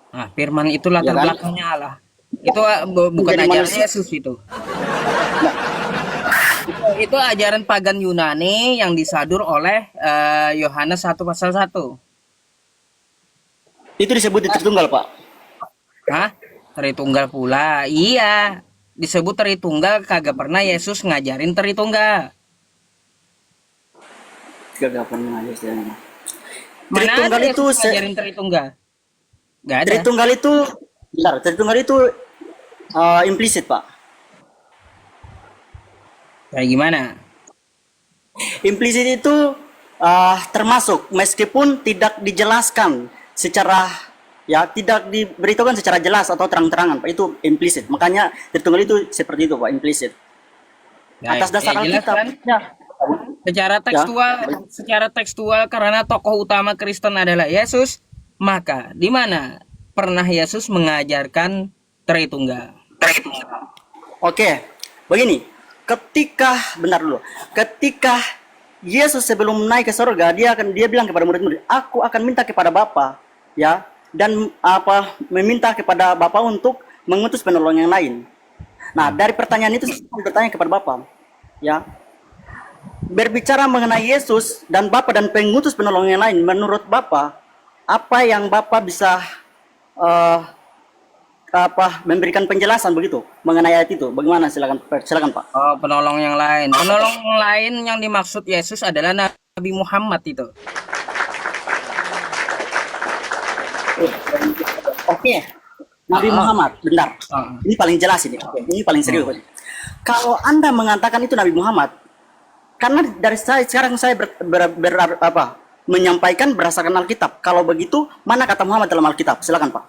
Nah, firman itu ya latar kan? belakangnya Allah. Itu bukan Menjadi ajaran manusia. Yesus itu. Itu ajaran pagan Yunani yang disadur oleh Yohanes 1 pasal 1. Itu disebut di Tritunggal, Pak. Hah? Tritunggal pula. Iya. Disebut Tritunggal kagak pernah Yesus ngajarin Tritunggal. Gak pernah ya istilahnya. Mana ada Tritunggal itu Yesus ngajarin Tritunggal? Gak ada. Tritunggal itu bentar, Tritunggal itu implisit, Pak. Kayak gimana? Implisit itu termasuk meskipun tidak dijelaskan secara ya tidak diberitahukan secara jelas atau terang-terangan, Pak. Itu implisit. Makanya Tritunggal itu seperti itu, Pak, implisit. Baik. Atas Ya dasar jelas Alkitab. kan? Ya. Ya. Secara tekstual karena tokoh utama Kristen adalah Yesus, maka di mana pernah Yesus mengajarkan Tritunggal? Oke. Begini, bentar dulu. Ketika Yesus sebelum naik ke surga, dia bilang kepada murid-murid, "Aku akan minta kepada Bapa, ya, dan meminta kepada Bapa untuk mengutus penolong yang lain." Nah, dari pertanyaan itu saya bertanya kepada Bapa, ya, berbicara mengenai Yesus dan Bapa dan pengutus penolong yang lain, menurut Bapa, apa yang Bapa bisa eh, memberikan penjelasan begitu mengenai ayat itu? Bagaimana? Silakan, silakan Pak. Oh, penolong yang lain. Penolong yang lain yang dimaksud Yesus adalah Nabi Muhammad itu. Oke, Nabi Ah, Muhammad, benar. ah, Ini paling jelas ini. Oke, ini paling serius. ah. Kalau Anda mengatakan itu Nabi Muhammad, karena dari saya sekarang saya menyampaikan berdasarkan Alkitab. Kalau begitu, mana kata Muhammad dalam Alkitab? Silakan Pak.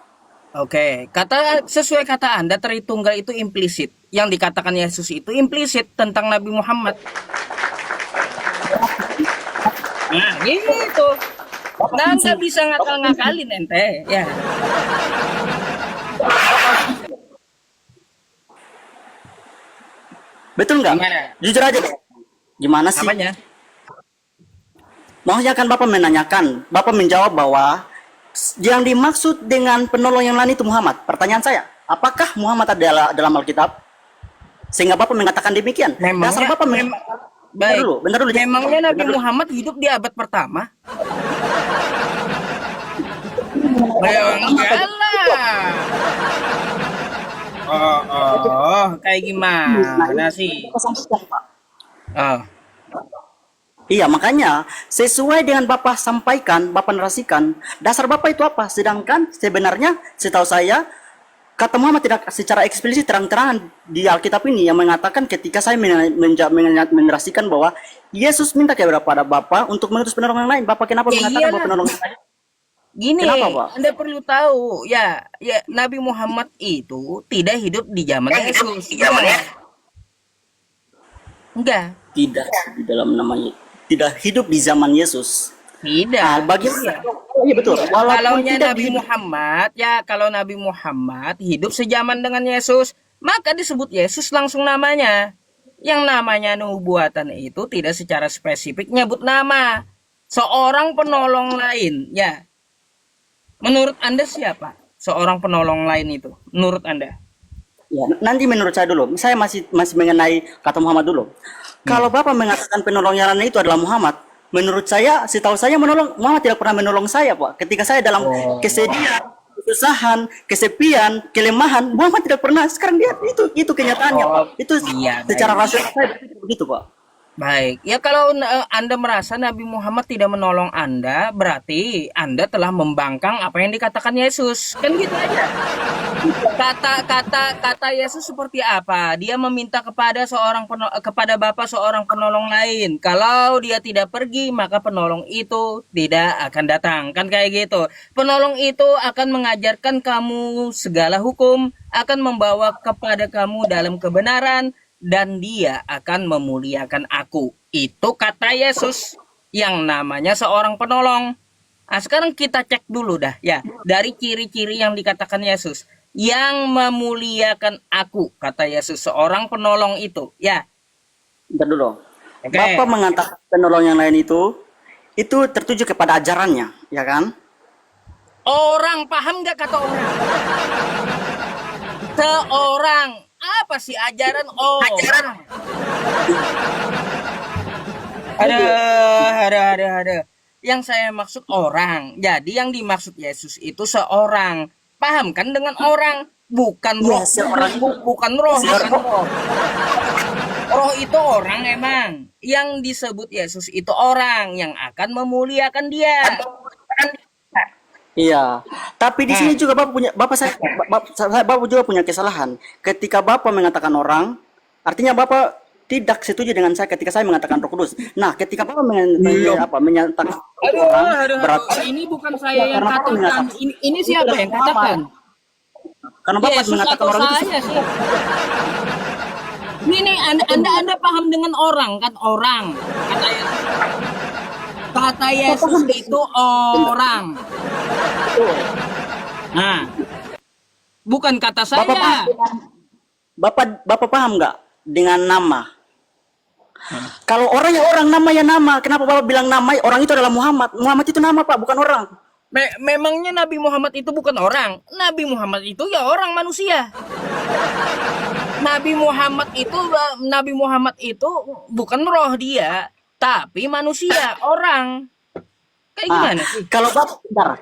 Oke, sesuai kata Anda Tritunggal itu implisit. Yang dikatakan Yesus itu implisit tentang Nabi Muhammad. Nah, gitu. Nah, nggak bisa ngakal-ngakalin ente, ya. Betul nggak? Gimana? Jujur aja deh. Gimana sih? Apanya? Maksudnya kan Bapak menanyakan, Bapak menjawab bahwa yang dimaksud dengan penolong yang lain itu Muhammad. Pertanyaan saya, apakah Muhammad ada dalam Alkitab? Sehingga Bapak mengatakan demikian. Dasar Memangnya, Bapak baik. bentar dulu, Memangnya bentar Nabi dulu. Muhammad hidup di abad pertama? Ya enggak lah. Kayak Nah, gimana ini sih? Bapak sampaikan, Pak. Oh, Iya, makanya sesuai dengan Bapak sampaikan, Bapak narasikan, dasar Bapak itu apa? Sedangkan sebenarnya setahu saya kata Muhammad tidak secara eksplisit terang-terangan di Alkitab ini yang mengatakan ketika saya menarasikan bahwa Yesus minta kepada Bapa untuk mengutus penolong yang lain. Bapak kenapa ya mengatakan bahwa iyalah. penolong yang lain? Kenapa, Gini, Pak? Anda perlu tahu, ya Nabi Muhammad itu tidak hidup di zaman Yesus. Enggak, Tidak di dalam namanya. Tidak hidup di zaman Yesus. tidak. Ah, bagaimana? Iya. Oh, iya betul. Walaupun Kalaunya tidak Nabi di Muhammad, ya kalau Nabi Muhammad hidup sejaman dengan Yesus, maka disebut Yesus langsung namanya. Yang namanya nubuatan itu tidak secara spesifik nyebut nama seorang penolong lain. Ya, menurut Anda siapa? Seorang penolong lain itu, menurut Anda? Ya, nanti menurut saya dulu. Saya masih masih mengenai kata Muhammad dulu. Kalau Hmm. Bapak mengatakan penolong yang lain itu adalah Muhammad, menurut saya, setahu saya Muhammad tidak pernah menolong saya, Pak. Ketika saya dalam Oh, kesedihan, kesusahan, kesepian, kelemahan, Muhammad tidak pernah. Sekarang dia itu kenyataannya, Pak. oh, Itu iya secara baik. rasional saya berpikir begitu, Pak. Baik, ya kalau Anda merasa Nabi Muhammad tidak menolong Anda, berarti Anda telah membangkang apa yang dikatakan Yesus. Kan gitu aja. Kata Yesus seperti apa? Dia meminta kepada Bapa seorang penolong lain. Kalau dia tidak pergi, maka penolong itu tidak akan datang. Kan kayak gitu. Penolong itu akan mengajarkan kamu segala hukum, akan membawa kepada kamu dalam kebenaran, dan dia akan memuliakan aku. Itu kata Yesus yang namanya seorang penolong. Nah, sekarang kita cek dulu dah ya, dari ciri-ciri yang dikatakan Yesus. Yang memuliakan aku, kata Yesus, seorang penolong itu. Ya, Bentar dulu. Bapak oke. mengatakan penolong yang lain itu tertuju kepada ajarannya, ya kan? Orang, paham nggak kata orang? Seorang. Apa sih ajaran orang? Ada. Yang saya maksud orang. Jadi yang dimaksud Yesus itu seorang. Paham kan dengan orang? Bukan roh. Iya, seorang. Bukan roh. Seorang. Bukan roh. Roh itu orang emang. Yang disebut Yesus itu orang yang akan memuliakan dia. Iya, tapi di sini juga Bapak juga punya kesalahan. Ketika Bapak mengatakan orang, artinya Bapak tidak setuju dengan saya ketika saya mengatakan Roh Kudus. Nah, ketika Bapak menyatakan orang, berarti Ini bukan saya yang karena Bapak katakan. mengatakan Ini siapa yang katakan? karena Bapak Yesus mengatakan atau orang itu saya sih? Ini Anda paham dengan orang kan orang. Kata Yesus itu orang. Nah, bukan kata Bapak paham saya. dengan Bapak paham nggak dengan nama? Kalau orang ya orang, nama ya nama. Kenapa Bapak bilang nama? Orang itu adalah Muhammad. Muhammad itu nama Pak, bukan orang. Memangnya Nabi Muhammad itu bukan orang? Nabi Muhammad itu ya orang manusia. Nabi Muhammad itu bukan roh dia, tapi manusia, orang. Kayak gimana sih?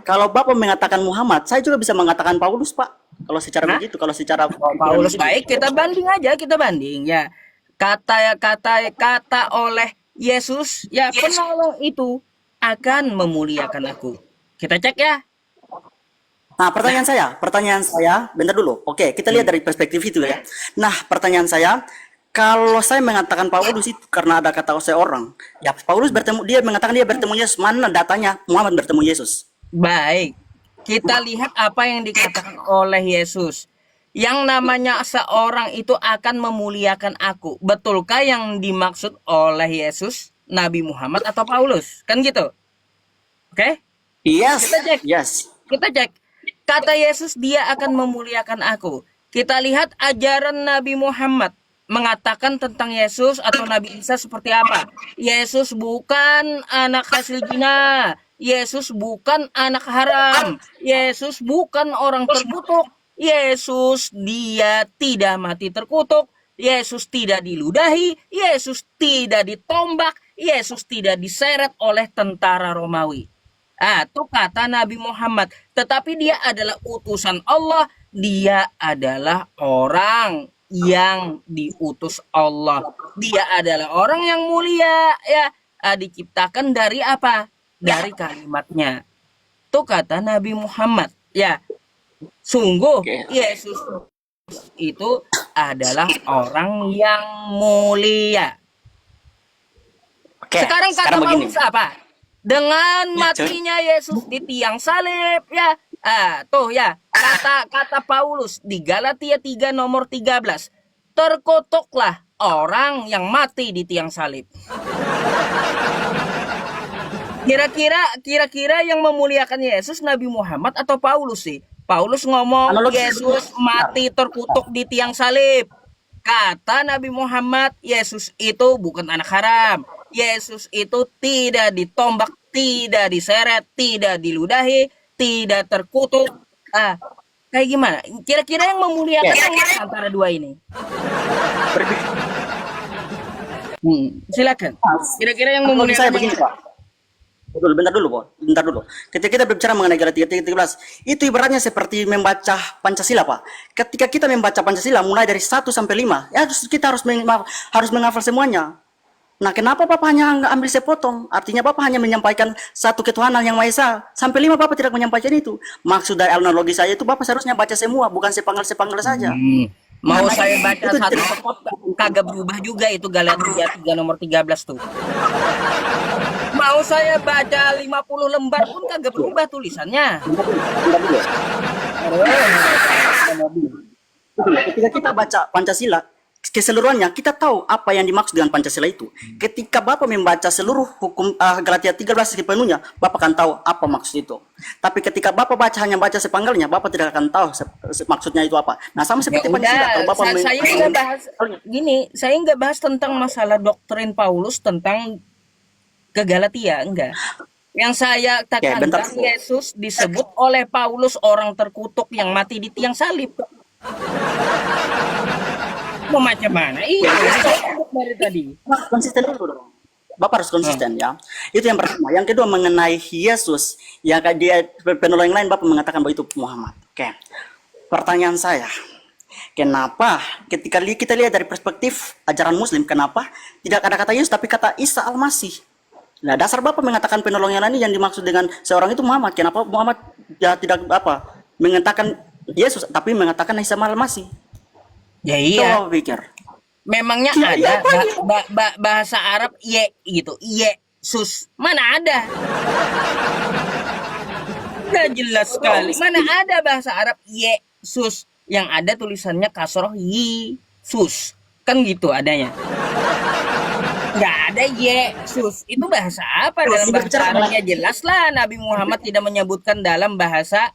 Kalau Bapak mengatakan Muhammad, saya juga bisa mengatakan Paulus, Pak. Kalau secara begitu, kalau secara Paulus baik, kita banding aja, kita banding ya. Kata oleh Yesus, ya penolong itu akan memuliakan aku. Kita cek ya. Nah, pertanyaan saya, bentar dulu. Oke, kita lihat dari perspektif itu ya. Nah, pertanyaan saya, kalau saya mengatakan Paulus itu karena ada kata seorang, ya Paulus dia mengatakan dia bertemu Yesus, mana datanya Muhammad bertemu Yesus? Baik, kita lihat apa yang dikatakan oleh Yesus. Yang namanya seorang itu akan memuliakan aku. Betulkah yang dimaksud oleh Yesus, Nabi Muhammad atau Paulus? Kan gitu. Oke? Yes. Kita cek. Yes. Kita cek. Kata Yesus, dia akan memuliakan aku. Kita lihat ajaran Nabi Muhammad mengatakan tentang Yesus atau Nabi Isa seperti apa. Yesus bukan anak hasil zina. Yesus bukan anak haram. Yesus bukan orang terkutuk. Yesus dia tidak mati terkutuk. Yesus tidak diludahi. Yesus tidak ditombak. Yesus tidak diseret oleh tentara Romawi. Itu kata Nabi Muhammad. Tetapi dia adalah utusan Allah. Dia adalah orang yang diutus Allah. Dia adalah orang yang mulia. Ya, diciptakan dari apa? Dari kalimatnya. Itu kata Nabi Muhammad. Ya, sungguh Yesus itu adalah orang yang mulia. Sekarang kata Paulus apa? Dengan matinya Yesus di tiang salib ya. Tuh ya, kata Paulus di Galatia 3 nomor 13. Terkutuklah orang yang mati di tiang salib. Kira-kira yang memuliakan Yesus Nabi Muhammad atau Paulus sih? Paulus ngomong Yesus mati terkutuk di tiang salib. Kata Nabi Muhammad, Yesus itu bukan anak haram. Yesus itu tidak ditombak, tidak diseret, tidak diludahi, tidak terkutuk. Kayak gimana? Kira-kira yang memuliakan yang mana antara dua ini? Silakan. Kira-kira yang memuliakan begini, Pak. Bentar dulu. Ketika kita berbicara mengenai Galatia 3:13, itu ibaratnya seperti membaca Pancasila, Pak. Ketika kita membaca Pancasila mulai dari 1 sampai 5, ya kita harus menghafal semuanya. Nah, kenapa Bapak hanya nggak ambil sepotong? Artinya Bapak hanya menyampaikan satu ketuhanan yang Maha Esa. Sampai 5 Bapak tidak menyampaikan itu. Maksud dari analogi saya itu Bapak seharusnya baca semua, bukan sepanggal-sepanggal saja. Mau saya baca satu sepot kagak berubah juga itu Galatia 3 nomor 13 tuh. Mau saya baca 50 lembar pun kagak berubah tulisannya. Ketika kita baca Pancasila keseluruhannya, kita tahu apa yang dimaksud dengan Pancasila itu. Ketika Bapak membaca seluruh hukum Galatia 13 sepenuhnya, Bapak akan tahu apa maksud itu. Tapi ketika Bapak hanya baca sepanggalnya, Bapak tidak akan tahu maksudnya itu apa. Nah, sama seperti Pancasila. Kalau Bapak saya nggak bahas gini, saya nggak bahas tentang masalah doktrin Paulus tentang ke Galatia, enggak. Yang saya Oke, bentar. tekankan, Yesus disebut oleh Paulus orang terkutuk yang mati di tiang salib. Mau macam mana? Iya, saya sebut dari tadi. Konsisten dulu dong. Bapak harus Hmm. konsisten ya. Itu yang pertama. Yang kedua mengenai Yesus, yang dia penolong yang lain Bapak mengatakan bahwa itu Muhammad. Oke. Pertanyaan saya, kenapa ketika kita lihat dari perspektif ajaran Muslim, kenapa tidak ada kata Yesus tapi kata Isa Al-Masih? Nah, dasar Bapak mengatakan penolong yang lain yang dimaksud dengan seorang itu Muhammad. Kenapa Muhammad ya tidak mengatakan Yesus tapi mengatakan Isa Al-Masih? Ya Itu iya, Bapak pikir. memangnya Ya, ada iya, Pak. bahasa Arab ye gitu, Yesus. Mana ada? Udah jelas sekali. Mana ada bahasa Arab Yesus, yang ada tulisannya kasroh Yesus. Kan gitu adanya. Nggak ada Yesus. Itu bahasa apa Terus dalam kita bahasa bicara Arabnya? Jelas lah Nabi Muhammad tidak menyebutkan dalam bahasa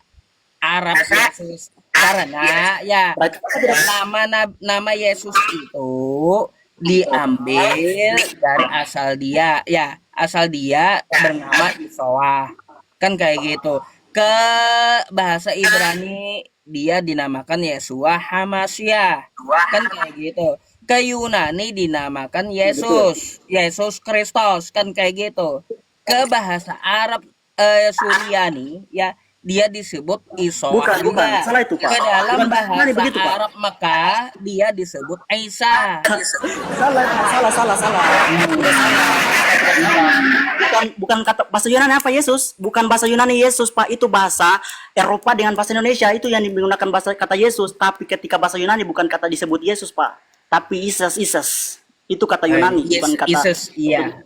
Arab Yesus. Karena ya berarti Bapak tidak nama Yesus itu diambil dari asal dia bernama Isoah, kan kayak gitu. Ke bahasa Ibrani dia dinamakan Yesua Hamasyah, kan kayak gitu. Ke Yunani dinamakan betul. Yesus Kristus, kan kayak gitu. Ke bahasa Arab Suryani ya dia disebut Isoah Bukan, juga. salah itu Pak. Ke dalam Bukan Yunani bahasa begitu Pak. Arab Mekah dia disebut Isa. Salah. Bukan kata bahasa Yunani apa Yesus? Bukan bahasa Yunani Yesus Pak, itu bahasa Eropa dengan bahasa Indonesia itu yang menggunakan bahasa kata Yesus. Tapi ketika bahasa Yunani bukan kata disebut Yesus Pak, tapi Isus. Itu kata Yunani, bukan kata. Yesus, iya.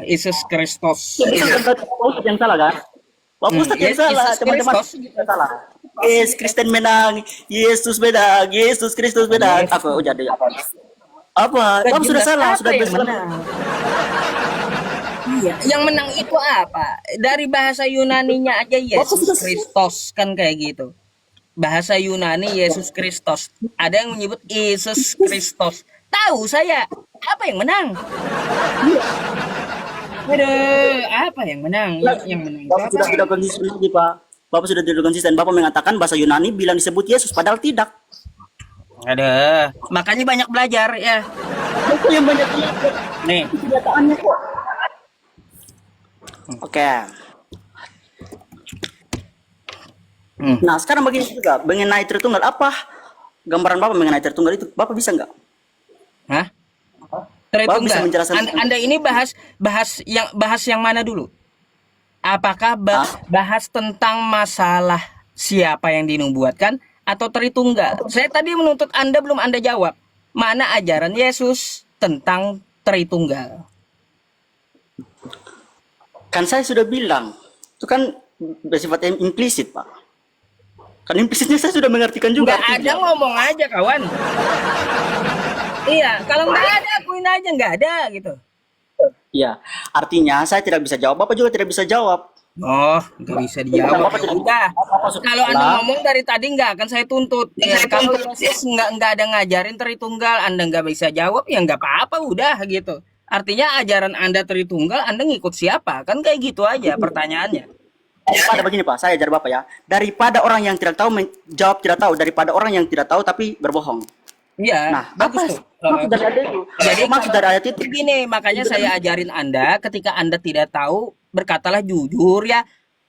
Yesus Kristus. Itu kan Pak Ustadz yang salah kan? Pak Ustadz yang salah, Yesus teman-teman Kristus. yang salah. Yes, Kristen menang, Yesus menang, Yesus Kristus menang. Yesus. Apa? Oh, jadi apa? Kamu sudah Jelas salah, apa sudah yang bersalah. menang? Iya, yang menang itu apa? Dari bahasa Yunaninya aja Yesus Kristus, kan kayak gitu. Bahasa Yunani Yesus Kristus. Ada yang menyebut Yesus Kristus. Tahu saya. Apa yang menang? Aduh, apa yang menang? Yang menang itu Bapak apa? sudah tidak konsisten lagi Pak. Bapak sudah tidak konsisten. Bapak mengatakan bahasa Yunani bilang disebut Yesus, padahal tidak. Ada. Makanya banyak belajar ya. Bapak yang banyak Nih, kenyataannya kok. Oke. Nah, sekarang begini juga mengenai Tritunggal, apa gambaran Bapak mengenai Tritunggal itu? Bapak bisa nggak? hah? Bapak bisa Tritunggal. menjelaskan? Anda ini bahas yang mana dulu? Apakah bahas tentang masalah siapa yang dinubuatkan atau Tritunggal? Saya tadi menuntut Anda, belum Anda jawab. Mana ajaran Yesus tentang Tritunggal? Kan saya sudah bilang, itu kan bersifat implisit Pak. Kan implisitnya saya sudah mengartikan juga. Nggak ada, ngomong aja kawan. Iya, kalau nggak ada akuin aja nggak ada gitu. Iya, artinya saya tidak bisa jawab, Bapak juga tidak bisa jawab. Oh, nggak bisa dijawab. Bapak tidak- Udah. Bapak sudah Kalau Anda salah. ngomong dari tadi nggak akan saya tuntut. Ya, kalau Yesus nggak ada ngajarin Tritunggal, Anda nggak bisa jawab, ya nggak apa-apa, udah gitu. Artinya ajaran Anda Tritunggal, Anda ngikut siapa? Kan kayak gitu aja pertanyaannya. Daripada begini Pak, saya ajar Bapak ya. Daripada orang yang tidak tahu menjawab tidak tahu, daripada orang yang tidak tahu tapi berbohong. Iya, Nah, bagus apa tuh. maksud dari ayat itu? Jadi Maksud dari ayat itu? begini, makanya saya ajarin Anda, ketika Anda tidak tahu, berkatalah jujur ya.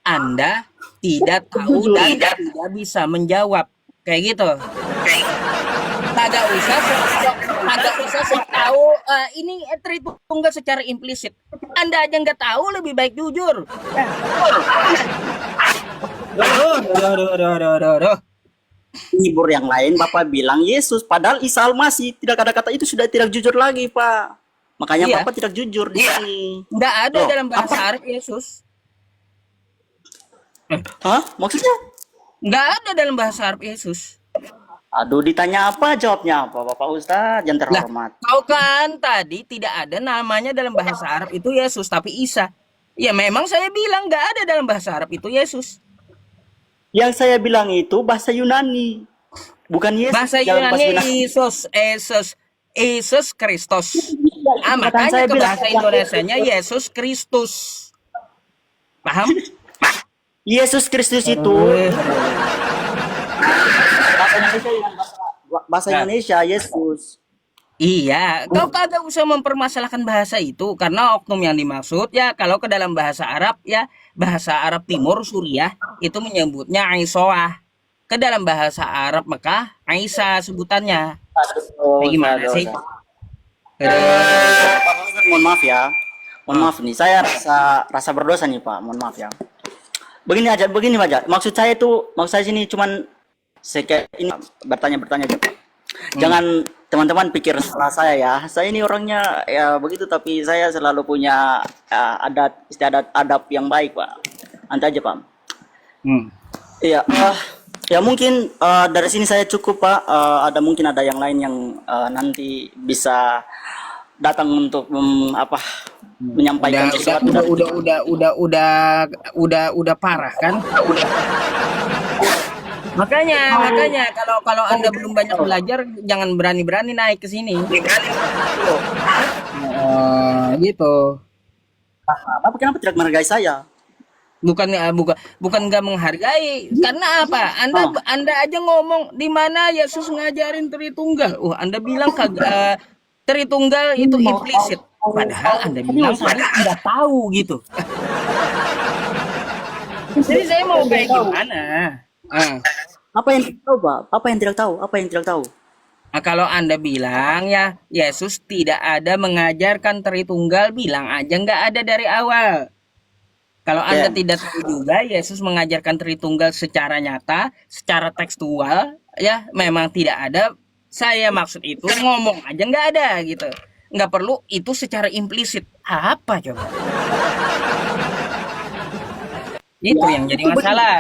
Anda tidak tahu dan tidak bisa menjawab. Kayak gitu. Kagak usah sok tahu ini Tritunggal secara implisit. Anda aja nggak tahu, lebih baik jujur. Aduh. Hibur yang lain Bapak bilang Yesus, padahal Isa Al-Masih, tidak ada kata itu, sudah tidak jujur lagi Pak. Makanya Iya. Bapak tidak jujur di sini. Nggak ada Loh, dalam bahasa apa? Arab Yesus. Hah? Maksudnya? Nggak ada dalam bahasa Arab Yesus. Aduh, ditanya apa, jawabnya apa Bapak Ustadz yang Lah, terhormat. kau kan tadi tidak ada namanya dalam bahasa Arab itu Yesus, tapi Isa. Ya memang saya bilang nggak ada dalam bahasa Arab itu Yesus. Yang saya bilang itu bahasa Yunani, bukan Yesus. Bahasa Jangan Yunani Yesus Kristus. Kata Makanya saya ke bilang, bahasa Indonesianya Yesus Kristus. Paham? Yesus Kristus itu bahasa Indonesia bahasa Nah, Indonesia Yesus. iya, kau kagak usah mempermasalahkan bahasa itu karena oknum yang dimaksud ya kalau ke dalam bahasa Arab ya bahasa Arab Timur Suriah itu menyebutnya Aisoah. Ke dalam bahasa Arab Mekah Aisyah sebutannya. Kayak gimana sih? Dosa. Aduh. Pak Fauzan, mohon maaf ya. Mohon Ah, maaf nih, saya rasa berdosa nih Pak. Mohon maaf ya. Begini aja. Maksud saya sini cuman kayak ini bertanya aja. hmm. Jangan teman-teman pikir salah saya ya. Saya ini orangnya ya begitu, tapi saya selalu punya adat istiadat adab yang baik Pak. Nanti aja Pak. Hmm. Iya, ya mungkin dari sini saya cukup Pak. Mungkin ada yang lain yang nanti bisa datang untuk menyampaikan Udah sesuatu dari udah parah kan? Makanya kalau kalau Anda belum banyak belajar jangan berani-berani naik ke sini. Gitu. Bapak kenapa tidak menghargai saya? Bukan nggak menghargai karena apa Oh, anda aja ngomong di mana Yesus ngajarin Tritunggal. Anda bilang kagak Tritunggal itu implisit padahal Anda bilang tadi Anda tahu gitu. Jadi saya mau kayak gimana. Ah. apa yang tidak tahu Pak? Apa yang tidak tahu? Apa yang tidak tahu? Nah, kalau Anda bilang ya Yesus tidak ada mengajarkan Tritunggal, bilang aja nggak ada dari awal. Kalau Anda Oke. tidak tahu juga, Yesus mengajarkan Tritunggal secara nyata, secara tekstual, ya memang tidak ada. Saya maksud itu ngomong aja nggak ada gitu. Nggak perlu itu secara implisit. Apa coba? Itu Ya, yang jadi itu betul. masalah.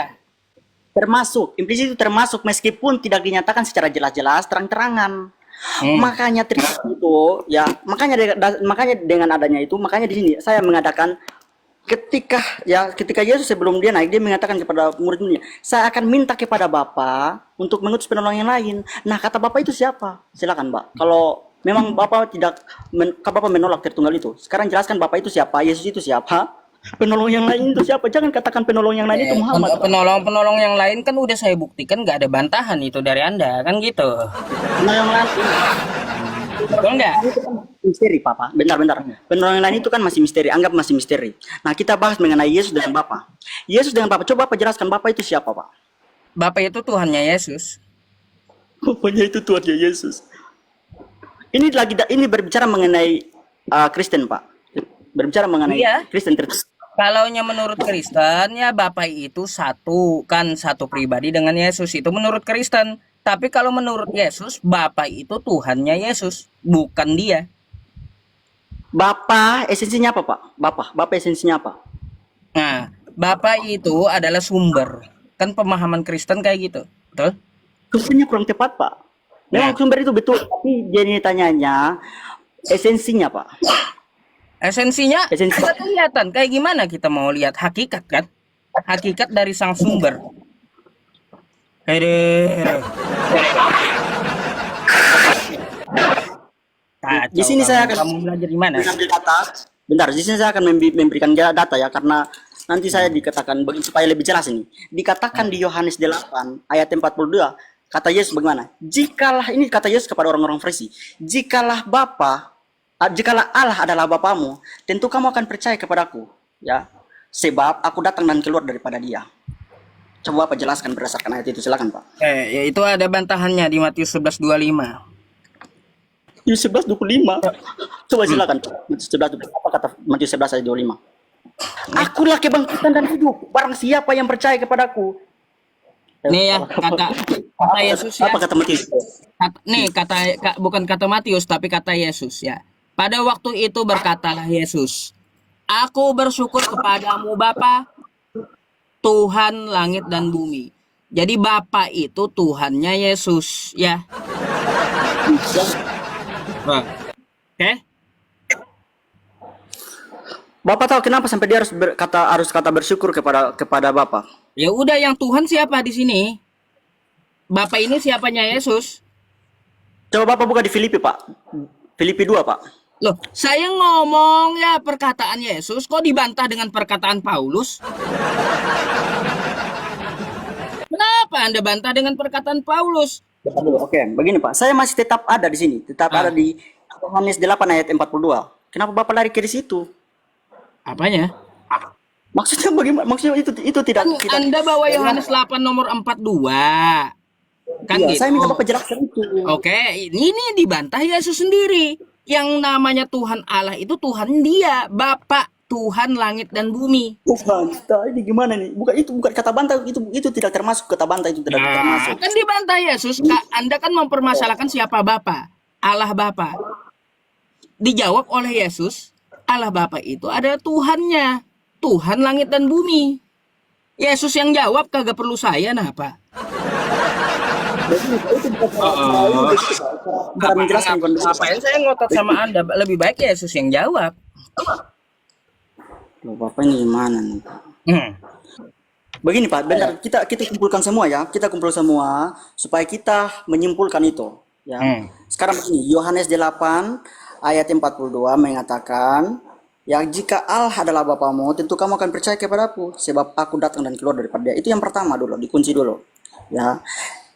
Termasuk, implisit itu termasuk meskipun tidak dinyatakan secara jelas-jelas, terang-terangan. Hmm. Makanya itu, ya, makanya dengan adanya itu, makanya di sini saya mengadakan ketika Yesus sebelum dia naik dia mengatakan kepada murid-muridnya, saya akan minta kepada Bapa untuk mengutus penolong yang lain. Nah, kata Bapa itu siapa? Silakan, Mbak. Kalau memang Bapak tidak Bapak menolak Tritunggal itu, sekarang jelaskan Bapak itu siapa, Yesus itu siapa, penolong yang lain itu siapa. Jangan katakan penolong yang lain itu Muhammad, Pak. Penolong-penolong yang lain kan udah saya buktikan nggak ada bantahan itu dari Anda kan gitu. Penolong yang lain Betul nggak? itu kan misteri, Papa. Bentar. Penolong yang lain itu kan masih misteri, anggap masih misteri. Nah, kita bahas mengenai Yesus dengan Bapa. Yesus dengan Bapa. Coba Bapak jelaskan Bapa itu siapa, Pak? Bapak itu Tuhannya Yesus. Bapaknya itu Tuhan Yesus. Ini berbicara mengenai Kristen, Pak. Berbicara mengenai Iya. Kristen. Kalaunya menurut Kristen ya Bapak itu satu kan satu pribadi dengan Yesus itu menurut Kristen. Tapi kalau menurut Yesus Bapak itu Tuhannya Yesus bukan dia. Bapa esensinya apa, Pak? Bapa esensinya apa? Nah, Bapak itu adalah sumber. Kan pemahaman Kristen kayak gitu. Betul? Kristennya kurang tepat, Pak. Memang Nah, sumber itu betul, tapi jadi tanyanya esensinya, Pak. esensinya Esensi. nggak kelihatan. Kayak gimana kita mau lihat hakikat kan? Hakikat dari sang sumber. Aduh, Di kacau sini kamu. saya akan Kamu belajar di mana? mengambil data. Bentar, di sini saya akan memberikan data ya, karena nanti saya dikatakan supaya lebih jelas ini. Dikatakan di Yohanes 8 ayat 42, kata Yesus bagaimana? Jikalah ini kata Yesus kepada orang-orang Farisi, jikalah Allah adalah Bapamu, tentu kamu akan percaya kepadaku, ya. Sebab aku datang dan keluar daripada Dia. Coba Bapak jelaskan berdasarkan ayat itu, silakan Pak. Ya itu ada bantahannya di Matius 11:25. Matius 11:25. Coba silakan. Matius 11, apa kata Matius 11 ayat 25? Akulah kebangkitan dan hidup. Barang siapa yang percaya kepadaku. Nih ya kata Yesus ya. Apa kata Matius? Bukan kata Matius tapi kata Yesus ya. Pada waktu itu berkatalah Yesus, Aku bersyukur kepadamu Bapa, Tuhan langit dan bumi. Jadi Bapa itu Tuhannya Yesus ya. Oke? Bapak tahu kenapa sampai dia harus kata bersyukur kepada Bapak? Ya udah yang Tuhan siapa di sini? Bapak ini siapanya Yesus? Coba Bapak buka di Filipi, Pak. Filipi 2, Pak. Loh, saya ngomong ya perkataan Yesus kok dibantah dengan perkataan Paulus? Kenapa Anda bantah dengan perkataan Paulus? Bentar dulu. Oke, begini Pak. Saya masih tetap ada di sini. Tetap ada Ah, di Yohanes 8 ayat 42. Kenapa Bapak lari ke situ? apanya? Maksudnya bagaimana? Maksudnya itu tidak Kan tidak. Anda bawa Yohanes 8 nomor 42. Kan Iya, saya minta gitu. Bapak jelaskan itu. Oke, ini dibantah Yesus sendiri. Yang namanya Tuhan Allah itu Tuhan dia, Bapa, Tuhan langit dan bumi. Bukan, ini gimana nih? Bukan kata bantah, itu tidak termasuk kata bantah, itu tidak Nah, termasuk. kan dibantah Yesus. Anda kan mempermasalahkan siapa Bapa? Allah Bapa. Dijawab oleh Yesus, Allah Bapa itu adalah Tuhannya. Tuhan langit dan bumi. Yesus yang jawab, kagak perlu saya, nah apa? Jadi itu bukan Oh, cara menjelaskan kondisi. ngapain saya ngotot sama Anda? Lebih baik Yesus yang jawab. Loh, Bapak ini gimana nih? Hmm. Begini Pak, bentar kita kumpulkan semua ya, kita kumpul semua supaya kita menyimpulkan itu. Ya. Hmm. Sekarang begini, Yohanes 8 ayat 42 mengatakan, ya jika Allah adalah Bapamu, tentu kamu akan percaya kepadaku, sebab aku datang dan keluar daripada Dia. Itu yang pertama dulu, dikunci dulu. Ya,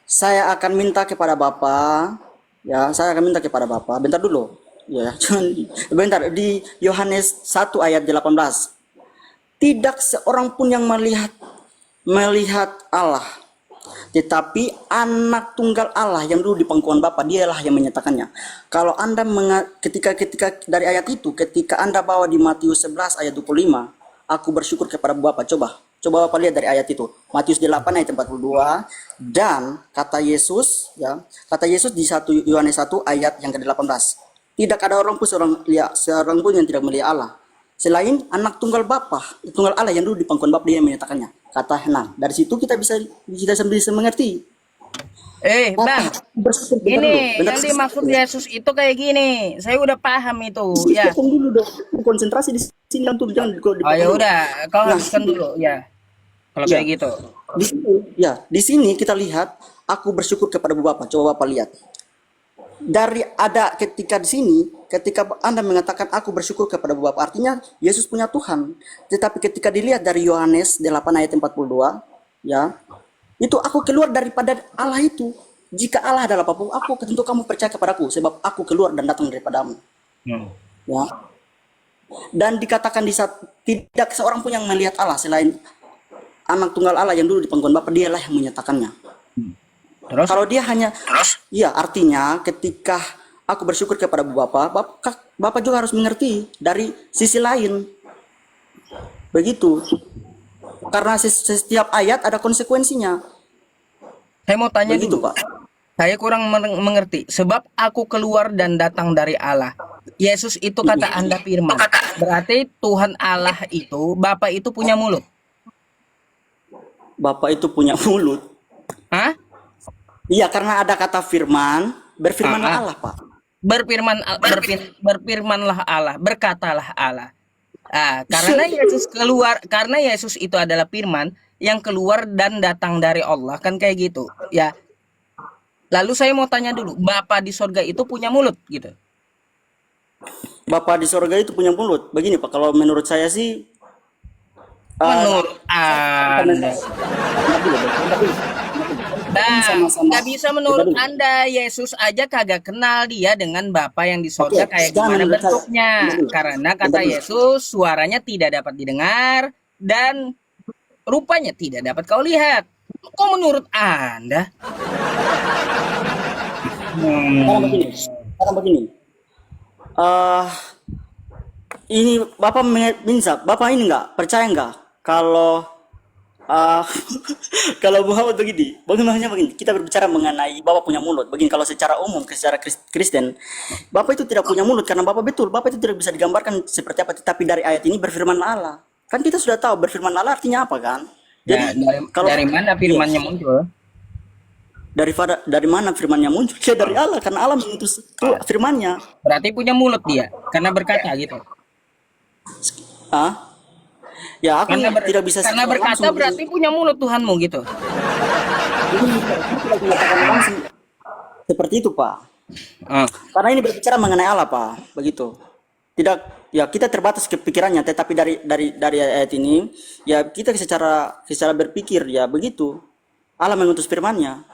saya akan minta kepada Bapa, ya, saya akan minta kepada Bapa. Bentar dulu, ya, bentar di Yohanes 1 ayat 18. Tidak seorang pun yang melihat Allah, tetapi anak tunggal Allah yang dulu di pangkuan Bapa, dialah yang menyatakannya. Kalau Anda ketika dari ayat itu, ketika Anda bawa di Matius 11 ayat 25, aku bersyukur kepada Bapa. Coba Bapak lihat dari ayat itu. Matius 8 ayat 42, dan kata Yesus di 1 Yohanes 1 ayat yang ke-18. Tidak ada orang pun seorang pun yang tidak melihat Allah, selain anak tunggal Bapa, tunggal Allah yang dulu di pangkuan Bapa, dia yang menyatakannya. Kata, nah dari situ kita bisa mengerti. Bang, Bersyukur, ini bentar yang dulu. dimaksud Yesus itu kayak gini. Saya udah paham itu, ya. Potong dulu dong. Konsentrasi di sini tuh, jangan Oh dipotong ya dulu. udah, kau Nah, habiskan dulu, ya. Kalau ya, kayak gitu. di sini kita lihat aku bersyukur kepada Bapa. Coba Bapak lihat. Ketika di sini, ketika Anda mengatakan aku bersyukur kepada Bapa, artinya Yesus punya Tuhan. Tetapi ketika dilihat dari Yohanes 8 ayat 42, ya, itu aku keluar daripada Allah itu. Jika Allah adalah Bapa, aku tentu kamu percaya kepadaku, sebab aku keluar dan datang daripadamu. Hmm. Ya. Dan dikatakan tidak seorang pun yang melihat Allah selain anak tunggal Allah yang dulu di pangkuan Bapa, dialah yang menyatakannya. Terus? Kalau dia hanya, iya, artinya ketika aku bersyukur kepada Bapak juga harus mengerti dari sisi lain. Begitu. Karena setiap ayat ada konsekuensinya. Saya mau tanya Begitu, dulu. Pak. Saya kurang mengerti. Sebab aku keluar dan datang dari Allah. Yesus itu kata Anda firman. Berarti Tuhan Allah itu, Bapa itu punya mulut. Bapak itu punya mulut. Hah? Iya, karena ada kata firman, berfirmanlah Ah, ah. Allah, Pak. Berfirmanlah Allah, berkatalah Allah. Karena Yesus itu adalah firman yang keluar dan datang dari Allah, kan kayak gitu. Ya. Lalu saya mau tanya dulu, Bapa di sorga itu punya mulut gitu. Bapak di sorga itu punya mulut. Begini, Pak, kalau menurut saya sih, Menurut Anda. Nah, sama-sama. nggak bisa menurut Anda. Yesus aja kagak kenal dia dengan Bapa yang di sorga Oke, kayak sekarang gimana menurut saya. bentuknya. Karena kata Yesus, suaranya tidak dapat didengar dan rupanya tidak dapat kau lihat. Kok menurut Anda? Sekarang begini. Eh, ini Bapak ini nggak percaya nggak kalau eh, kalau Muhammad begini, bagaimana begini? Kita berbicara mengenai Bapak punya mulut. Begini, kalau secara umum, secara Kristen, Bapak itu tidak punya mulut karena Bapak itu tidak bisa digambarkan seperti apa. Tetapi dari ayat ini berfirman Allah. Kan kita sudah tahu berfirman Allah artinya apa kan? Ya, Jadi kalau dari mana firmannya muncul? dari mana firmannya muncul? Ya dari Allah, karena Allah mengutus firmannya. Berarti punya mulut dia karena berkata gitu. Ah, ya aku tidak bisa Karena secara berkata langsung berarti punya mulut Tuhanmu gitu. tidak mengatakan langsung seperti itu, Pak. Ah, Karena ini berbicara mengenai Allah, Pak. Begitu. tidak, ya kita terbatas kepikirannya, tetapi dari ayat ini ya kita secara berpikir ya begitu. Allah mengutus firman-Nya.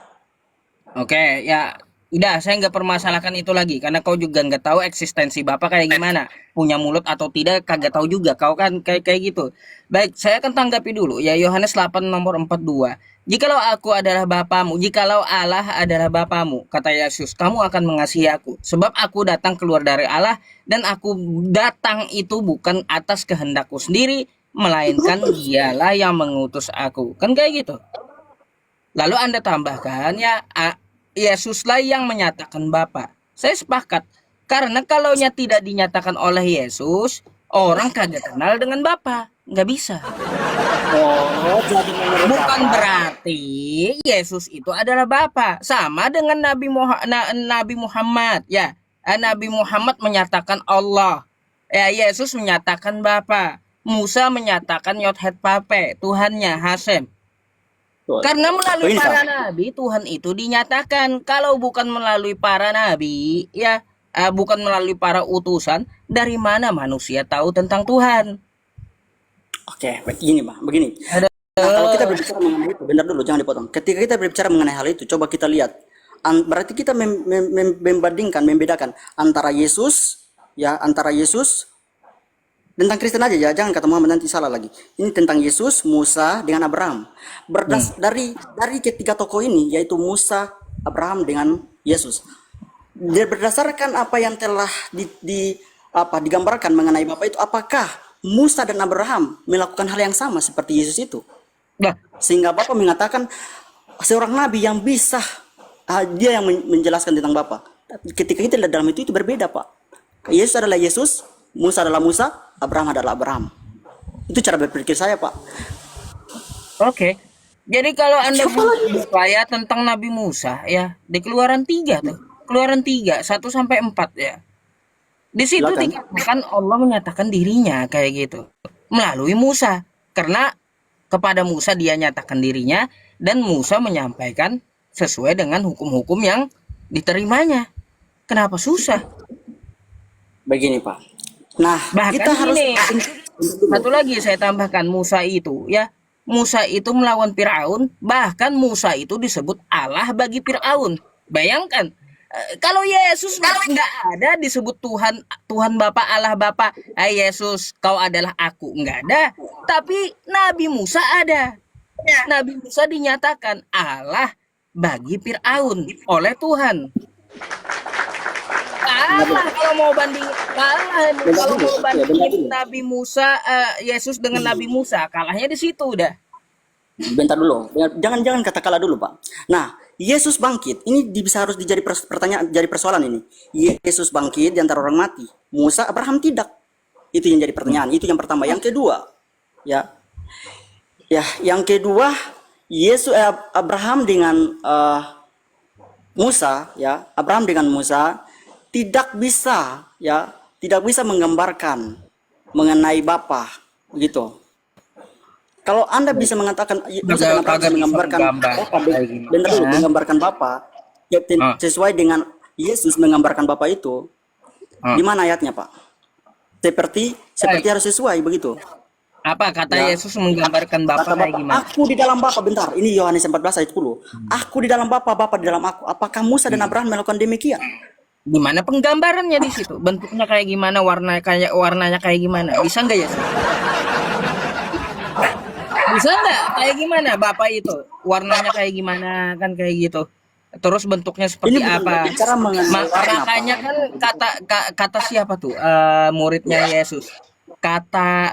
Oke, ya udah saya nggak permasalahkan itu lagi karena kau juga nggak tahu eksistensi Bapak kayak gimana. Punya mulut atau tidak kagak tahu juga. Kau kan kayak kayak gitu. Baik, saya akan tanggapi dulu ya Yohanes 8 nomor 42. Jikalau aku adalah Bapamu, jikalau Allah adalah Bapamu, kata Yesus, kamu akan mengasihi aku. Sebab aku datang keluar dari Allah dan aku datang itu bukan atas kehendakku sendiri, melainkan dialah yang mengutus aku. Kan kayak gitu. Lalu Anda tambahkan ya Yesuslah yang menyatakan Bapa. Saya sepakat. Karena kalaunya tidak dinyatakan oleh Yesus, orang kagak kenal dengan Bapa. Nggak bisa. Oh, jadi menurut Bukan Bapak, berarti Yesus itu adalah Bapa. Sama dengan Nabi Muhammad. Ya, Nabi Muhammad menyatakan Allah. Ya, Yesus menyatakan Bapa. Musa menyatakan Yodhet Pape, Tuhannya Hasem. Karena melalui begini para Pak. nabi Tuhan itu dinyatakan. Kalau bukan melalui para nabi, ya bukan melalui para utusan, dari mana manusia tahu tentang Tuhan? Oke, begini Pak, begini. Ada Nah, kalau kita berbicara mengenai itu, bentar dulu, jangan dipotong. Ketika kita berbicara mengenai hal itu, coba kita lihat. Berarti kita membandingkan, membedakan antara Yesus, ya, antara Yesus tentang Kristen aja ya, jangan kata Muhammad nanti salah lagi. Ini tentang Yesus, Musa dengan Abraham. Dari ketiga tokoh ini, yaitu Musa, Abraham dengan Yesus. Dia berdasarkan apa yang telah digambarkan mengenai Bapa itu, apakah Musa dan Abraham melakukan hal yang sama seperti Yesus itu? Nah, Sehingga Bapa mengatakan seorang nabi yang bisa dia yang menjelaskan tentang Bapa. Ketika kita lihat dalam itu berbeda Pak. Yesus adalah Yesus, Musa adalah Musa, Abraham adalah Abraham. Itu cara berpikir saya Pak. oke. Jadi kalau Anda buka ya tentang Nabi Musa ya di Keluaran 3 tuh. Keluaran 3 1 sampai 4 ya. Di situ Silakan. dikatakan Allah menyatakan dirinya kayak gitu melalui Musa. Karena kepada Musa dia nyatakan dirinya dan Musa menyampaikan sesuai dengan hukum-hukum yang diterimanya. Kenapa susah? Begini Pak. Nah, Bahkan kita harus gini, satu lagi saya tambahkan Musa itu ya. Musa itu melawan Firaun, bahkan Musa itu disebut Allah bagi Firaun. Bayangkan, kalau Yesus nggak ada disebut Tuhan, Tuhan Bapa, Allah Bapa. Yesus, kau adalah aku, nggak ada. Tapi Nabi Musa ada. Nabi Musa dinyatakan Allah bagi Firaun oleh Tuhan. Kalah kalau mau banding, kalah kalau mau bandingin Nabi Musa, Yesus dengan Nabi Musa, kalahnya di situ udah. Bentar dulu. Jangan kata kalah dulu Pak. Nah, Yesus bangkit. Ini bisa harus dijadi pertanyaan, jadi persoalan ini. Yesus bangkit di antara orang mati. Musa, Abraham tidak. Itu yang jadi pertanyaan. Itu yang pertama. Yang kedua, ya, yang kedua, Abraham dengan Musa, ya, Abraham dengan Musa tidak bisa menggambarkan mengenai Bapa, begitu. Kalau Anda bisa mengatakan Musa dan Abraham bisa menggambarkan Bapa, benar dulu, menggambarkan Bapa, ya, sesuai dengan Yesus menggambarkan Bapa itu, di mana ayatnya, Pak? Seperti harus sesuai begitu. Apa kata Yesus menggambarkan Bapa kayak gimana? Aku di dalam Bapa, bentar. Ini Yohanes 14 ayat 10. Aku di dalam Bapa, Bapa di dalam aku. Apakah Musa dan Abraham melakukan demikian? Gimana penggambarannya di situ? Bentuknya kayak gimana, warnanya kayak gimana? Bisa nggak ya? Bisa nggak? Kayak gimana Bapak itu? Warnanya kayak gimana kan kayak gitu. Terus bentuknya seperti apa? Makanya kan kata siapa tuh? Muridnya Yesus. Kata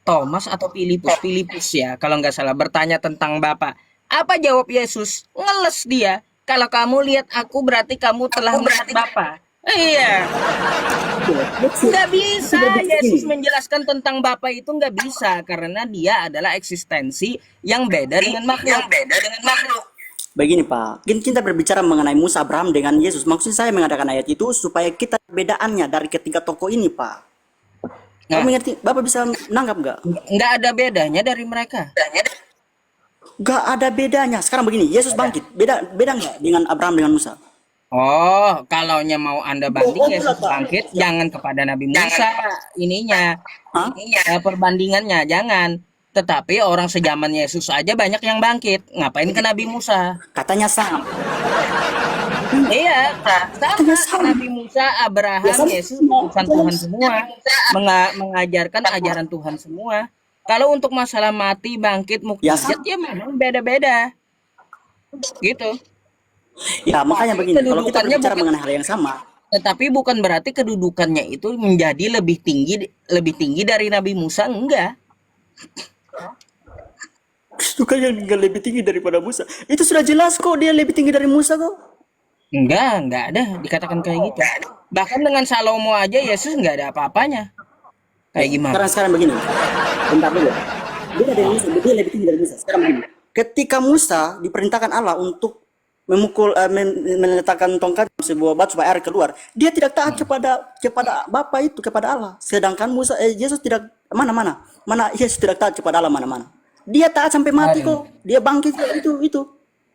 Thomas atau Filipus ya, kalau nggak salah bertanya tentang Bapa. Apa jawab Yesus? Ngeles dia. Kalau kamu lihat aku berarti kamu telah melihat Bapa. Iya. Nggak bisa Yesus menjelaskan tentang Bapa itu nggak bisa karena dia adalah eksistensi yang beda dengan makhluk. Begini Pak, kita berbicara mengenai Musa, Abraham dengan Yesus. Maksud saya mengadakan ayat itu supaya kita bedaannya dari ketiga tokoh ini Pak. Kamu mengerti? Bapak bisa menangkap nggak? Nggak ada bedanya dari mereka. Nggak ada bedanya. Sekarang begini, Yesus bangkit. Beda nggak dengan Abraham dengan Musa? Oh, kalaunya mau Anda banding Bohong pula Yesus Pak. bangkit, Ya. jangan kepada Nabi Musa ininya, Hah? perbandingannya jangan. Tetapi orang sejaman Yesus aja banyak yang bangkit. Ngapain ke Nabi Musa? Katanya sama. Iya, Katanya sama. sama. Nabi Musa, Ya Abraham, sama. Yesus Sama. utusan Tuhan semua. Mengajarkan ajaran Tuhan semua. Kalau untuk masalah mati, bangkit, Ya mukjizat, sama. ya memang beda-beda. Gitu. Ya makanya Tapi begini. Kalau kita kedudukannya berbicara bukan mengenai hal yang sama, Tetapi bukan berarti kedudukannya itu menjadi lebih tinggi dari Nabi Musa, enggak. itu kan yang lebih tinggi daripada Musa. Itu sudah jelas kok dia lebih tinggi dari Musa kok. Enggak ada dikatakan kayak gitu. Bahkan dengan Salomo aja Yesus enggak ada apa-apanya. Kayak gimana? Sekarang begini. Bentar dulu. Dia dari Musa, dia lebih tinggi dari Musa. Sekarang begini. Ketika Musa diperintahkan Allah untuk meletakkan tongkat di sebuah batu supaya air keluar, dia tidak taat kepada Bapa itu, kepada Allah. Sedangkan Yesus tidak mana Yesus tidak taat kepada Allah mana. Dia taat sampai mati Aduh, kok. Dia bangkit itu.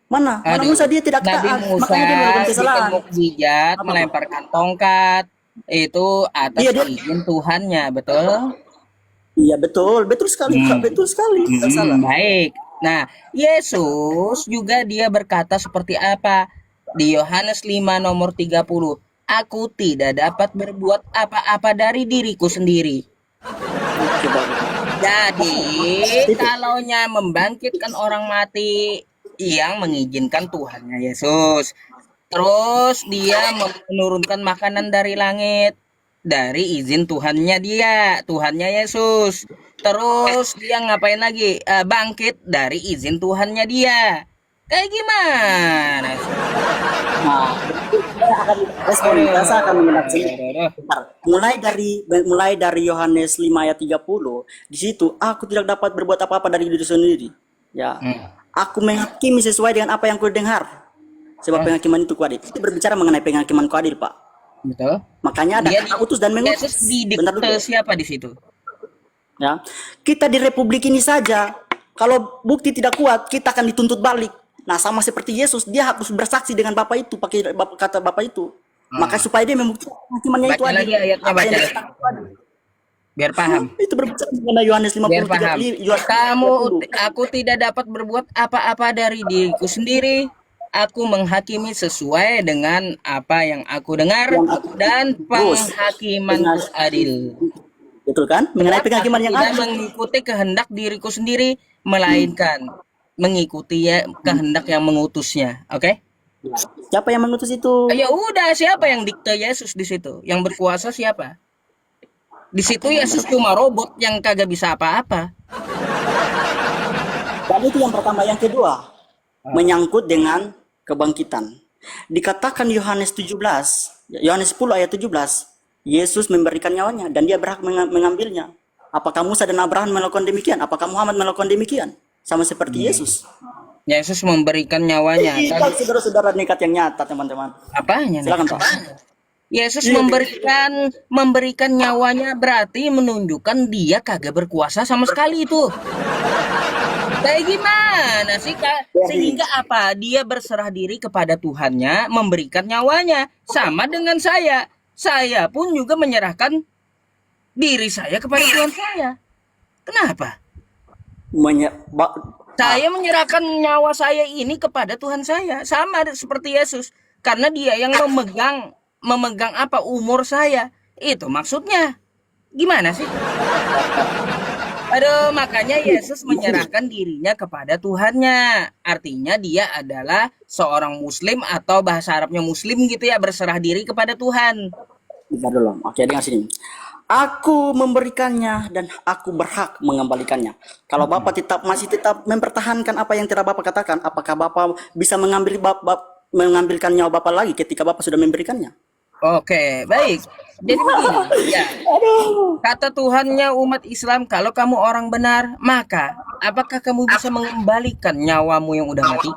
Mana aduh. Musa dia tidak Nabi taat, Musa makanya dia melakukan bikin kesalahan. mukjizat, Apa Pak? melemparkan tongkat itu atas Iya dia, izin Tuhannya, betul? iya betul sekali Pak, Hmm. betul sekali, tidak salah. Baik. Nah, Yesus juga dia berkata seperti apa? Di Yohanes 5 nomor 30. Aku tidak dapat berbuat apa-apa dari diriku sendiri. Coba. Jadi, Itu. kalaunya membangkitkan orang mati yang mengizinkan Tuhannya Yesus. Terus dia menurunkan makanan dari langit dari izin Tuhannya Yesus. Terus dia ngapain lagi? Bangkit dari izin Tuhannya dia. Kayak gimana sih? Nah, saya akan respon, saya akan mengenal sini. Aduh. Bentar. Mulai dari Yohanes 5 ayat 30, di situ aku tidak dapat berbuat apa-apa dari diri sendiri. Ya. Hmm. Aku menghakimi sesuai dengan apa yang kudengar. Sebab penghakiman itu kuadil. Itu berbicara mengenai penghakiman kuadil, Pak. Betul. Makanya ada Dia kata utus dan Yesus mengutus. Bentar didikte dulu. siapa di situ? Ya. Kita di republik ini saja, kalau bukti tidak kuat, kita akan dituntut balik. Nah, sama seperti Yesus, dia harus bersaksi dengan Bapak itu, pakai kata Bapak itu. Maka supaya dia membuktikan hakimannya itu Baca adil. lagi ayatnya, Apa yang baca lagi. dikatakan itu adil. Biar paham. Itu berbicara mengenai Yohanes Biar 53, paham. Yohanes 30. Aku tidak dapat berbuat apa-apa dari diriku sendiri. Aku menghakimi sesuai dengan apa yang aku dengar Yang aku dan terus penghakimanku adil. betul kan? Mengenai Sebab penghakiman aku yang tidak adil. mengikuti kehendak diriku sendiri, melainkan mengikuti kehendak yang mengutusnya. Oke? Siapa yang mengutus itu? Ya udah, siapa yang dikte Yesus di situ? Yang berkuasa siapa? Di situ Yesus cuma robot yang kagak bisa apa-apa. Dan itu yang pertama, yang kedua, menyangkut dengan kebangkitan. Dikatakan Yohanes 17, Yohanes 10 ayat 17, Yesus memberikan nyawanya dan dia berhak mengambilnya. Apakah Musa dan Abraham melakukan demikian? Apakah Muhammad melakukan demikian? Sama seperti Yesus. Yesus memberikan nyawanya. Kita saudara-saudara nekat yang nyata, teman-teman. Apanya nih? Silakan Pak. Yesus memberikan nyawanya berarti menunjukkan dia kagak berkuasa sama sekali itu. Kayak gimana sih Kak? Sehingga apa? Dia berserah diri kepada Tuhannya, memberikan nyawanya. Sama dengan saya. Saya pun juga menyerahkan diri saya kepada Tuhan saya. Kenapa? Saya menyerahkan nyawa saya ini kepada Tuhan saya. Sama seperti Yesus. Karena dia yang memegang apa umur saya. Itu maksudnya. Gimana sih? Aduh, makanya Yesus menyerahkan dirinya kepada Tuhannya. Artinya dia adalah seorang muslim atau bahasa Arabnya muslim gitu ya, berserah diri kepada Tuhan. Bentar dulu. Oke, dengar sini. Aku memberikannya dan aku berhak mengembalikannya. Kalau Bapak masih tetap mempertahankan apa yang telah Bapak katakan, apakah Bapak bisa mengambilkan nyawa Bapak lagi ketika Bapak sudah memberikannya? Oke, baik. Jadi begini, ya. Kata Tuhannya umat Islam, kalau kamu orang benar, maka apakah kamu bisa mengembalikan nyawamu yang udah mati?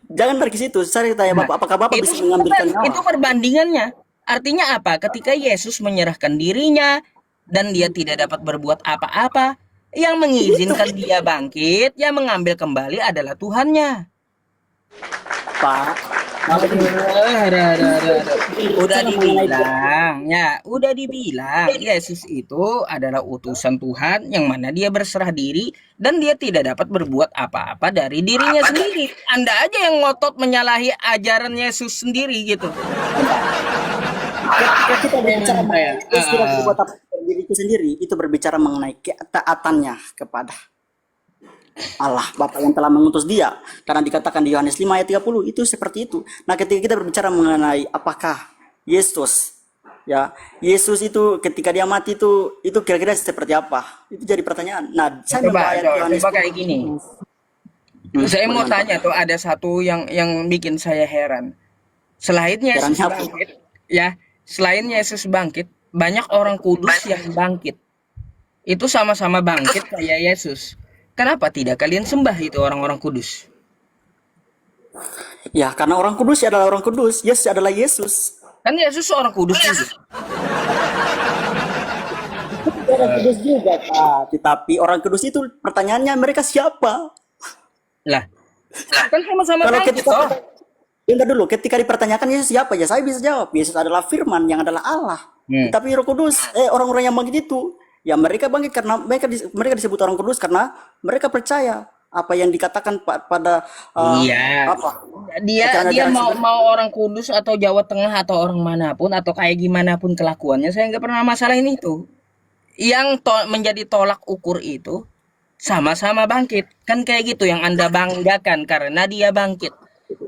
Jangan pergi situ. Saya tanya Bapak, apakah Bapak bisa mengambilkan nyawa? Itu perbandingannya. Artinya apa? Ketika Yesus menyerahkan dirinya dan dia tidak dapat berbuat apa-apa, yang mengizinkan dia bangkit, yang mengambil kembali adalah Tuhannya. Pak, Aduh, aduh. Udah Bicara mengenai dibilang, ya, udah dibilang, Yesus itu adalah utusan Tuhan yang mana dia berserah diri dan dia tidak dapat berbuat apa-apa dari dirinya sendiri. Anda aja yang ngotot menyalahi ajaran Yesus sendiri gitu. ketika kita berbicara Memang saya. mengenai Yesus tidak berbuat apa dari diriku sendiri, itu berbicara mengenai ketaatannya kepada Allah Bapa yang telah mengutus dia. Karena dikatakan di Yohanes 5 ayat 30 itu seperti itu. Nah, ketika kita berbicara mengenai apakah Yesus, ya, Yesus itu ketika dia mati itu kira-kira seperti apa? Itu jadi pertanyaan. Nah, saya Coba, membawa ayat coba, Yohanes coba kayak gini. Saya mau bagaimana Pak? tanya tuh ada satu yang bikin saya heran. Selain Yesus Herannya apa? bangkit, ya, selain Yesus bangkit, banyak orang kudus yang bangkit. Itu sama-sama bangkit kayak Yesus. Kenapa tidak kalian sembah itu orang-orang kudus? Ya, karena orang kudus adalah orang kudus. Yesus adalah Yesus. Kan Yesus seorang kudus juga. Orang kudus juga, Pak. Tetapi orang kudus itu pertanyaannya mereka siapa? Lah, kan sama-sama Kalau bangkit ketika toh. Bentar dulu, ketika dipertanyakan Yesus siapa ya, saya bisa jawab. Yesus adalah Firman yang adalah Allah. Hmm. Tetapi Roh Kudus, orang-orang yang bangkit itu, ya mereka bangkit karena mereka disebut orang kudus karena mereka percaya apa yang dikatakan pada Iya. apa Dia dia ajaran-ajaran mau sebenarnya. mau orang kudus atau Jawa Tengah atau orang manapun atau kayak gimana pun kelakuannya, saya nggak pernah masalahin itu. Yang menjadi tolak ukur itu sama-sama bangkit. Kan kayak gitu yang Anda banggakan karena dia bangkit.